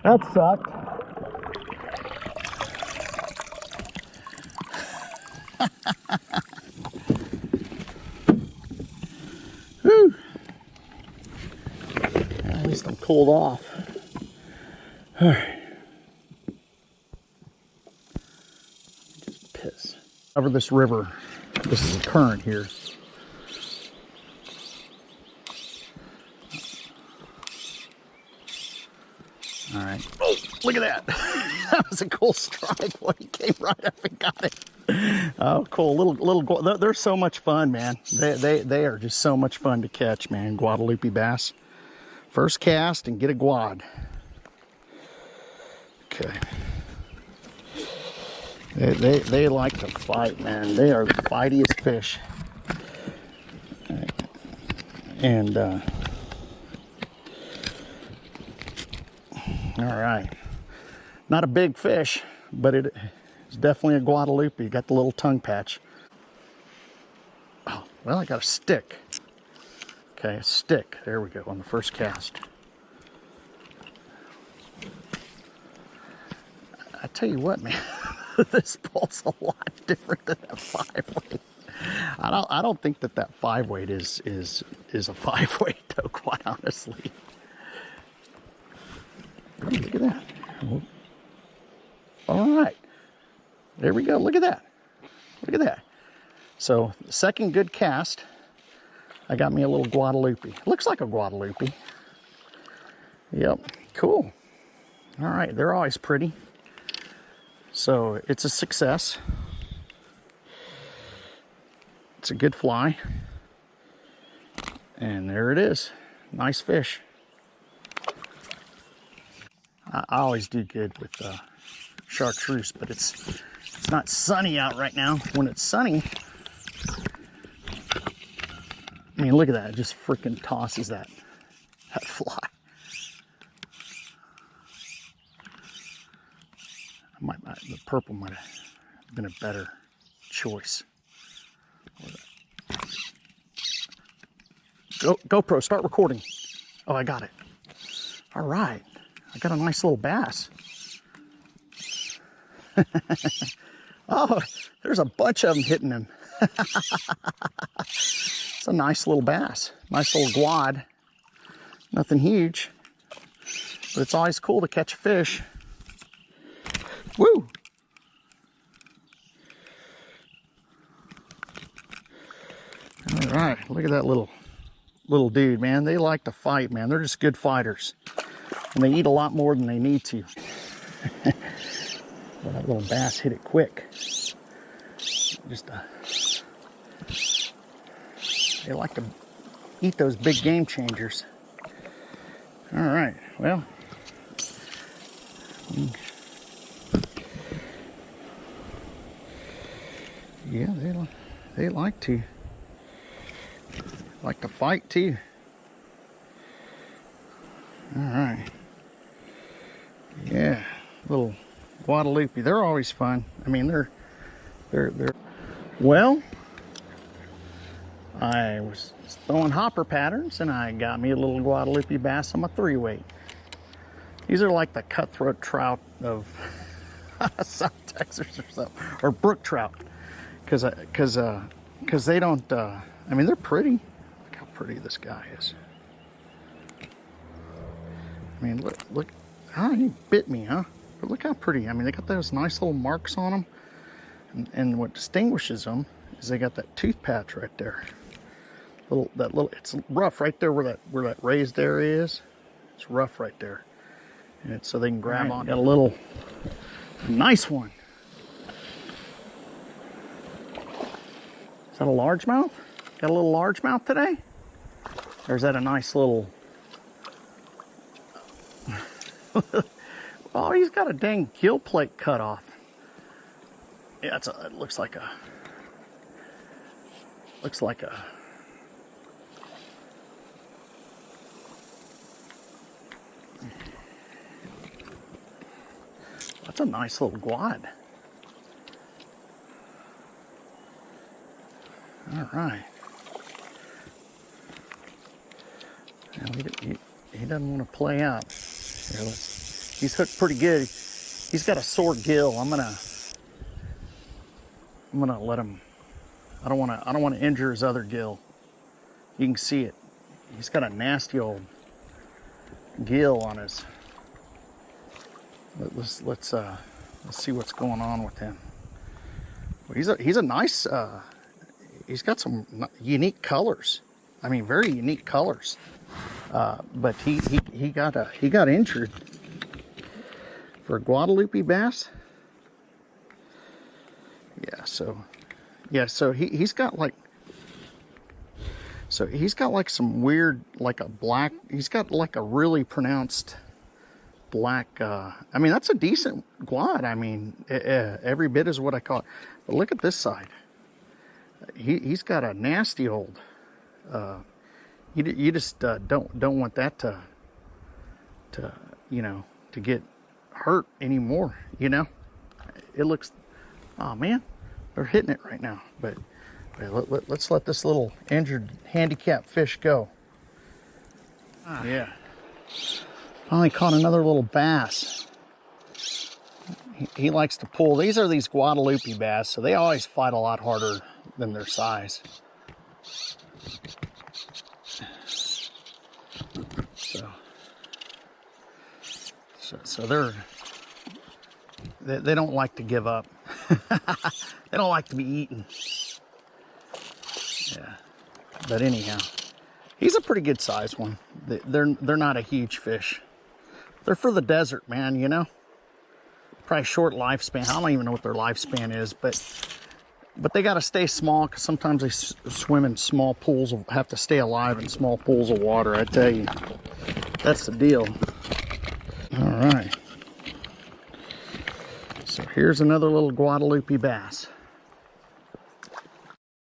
That sucked. Whew. At least I'm cooled off. All right. Just piss. Over this river. This is a current here. All right. Oh, look at that. That was a cool strike. Boy, he came right up and got it. Oh, cool. Little. They're so much fun, man. They are just so much fun to catch, man. Guadalupe bass. First cast and get a guad. Okay. They like to fight, man. They are the fightiest fish. And all right, not a big fish, but it's definitely a Guadalupe. You got the little tongue patch. Oh, well, I got a stick. Okay, a stick. There we go on the first cast. I tell you what, man, this pole's a lot different than that 5-weight. I don't think that 5-weight is a 5-weight though, quite honestly. Look at that. All right. There we go. Look at that. Look at that. So, the second good cast, I got me a little Guadalupe. Looks like a Guadalupe. Yep. Cool. All right. They're always pretty. So, it's a success. It's a good fly. And there it is. Nice fish. I always do good with chartreuse, but it's not sunny out right now. When it's sunny, I mean, look at that. It just freaking tosses that fly. The purple might have been a better choice. GoPro, start recording. Oh, I got it. All right. I got a nice little bass. Oh, there's a bunch of them hitting him. It's a nice little bass. Nice little guad. Nothing huge. But it's always cool to catch a fish. Woo! All right, look at that little dude, man. They like to fight, man. They're just good fighters. And they eat a lot more than they need to. Well, that little bass hit it quick. They like to eat those big game changers. All right, well. Yeah, they like to fight too. All right. Yeah, little Guadalupe. They're always fun. I mean, they're. Well, I was throwing hopper patterns and I got me a little Guadalupe bass on my 3-weight. These are like the cutthroat trout of South Texas or something, or brook trout, because they don't. I mean, they're pretty. Look how pretty this guy is. I mean, look. Oh, he bit me, huh? But look how pretty. I mean, they got those nice little marks on them. And what distinguishes them is they got that tooth patch right there. It's rough right there where that raised area is. It's rough right there. And it's so they can grab on. Got a nice one. Is that a largemouth? Got a little largemouth today? Or is that a nice little... Oh, he's got a dang gill plate cut off. Yeah, it looks like a... That's a nice little guad. All right. He doesn't want to play out. Here, he's hooked pretty good. He's got a sore gill. I'm gonna let him. I don't want to injure his other gill. You can see it. He's got a nasty old gill on his. Let's see what's going on with him. Well, he's a nice. He's got some unique colors. I mean, very unique colors. But he got injured for a Guadalupe bass. Yeah, so he's got like some weird, like a black. He's got like a really pronounced black. I mean, that's a decent guad. I mean, every bit is what I call it. But look at this side. He's got a nasty old. You just don't want that to get hurt anymore. You know, it looks. Oh man, they're hitting it right now. But let's let this little injured handicap fish go. Yeah, finally caught another little bass. He likes to pull. These are these Guadalupe bass, so they always fight a lot harder than their size. So they don't like to give up. They don't like to be eaten. Yeah, but anyhow, he's a pretty good sized one. They're not a huge fish. They're for the desert, man. You know, probably short lifespan. I don't even know what their lifespan is, but they got to stay small because sometimes they swim in small pools. Have to stay alive in small pools of water. I tell you, that's the deal. All right. So here's another little Guadalupe bass.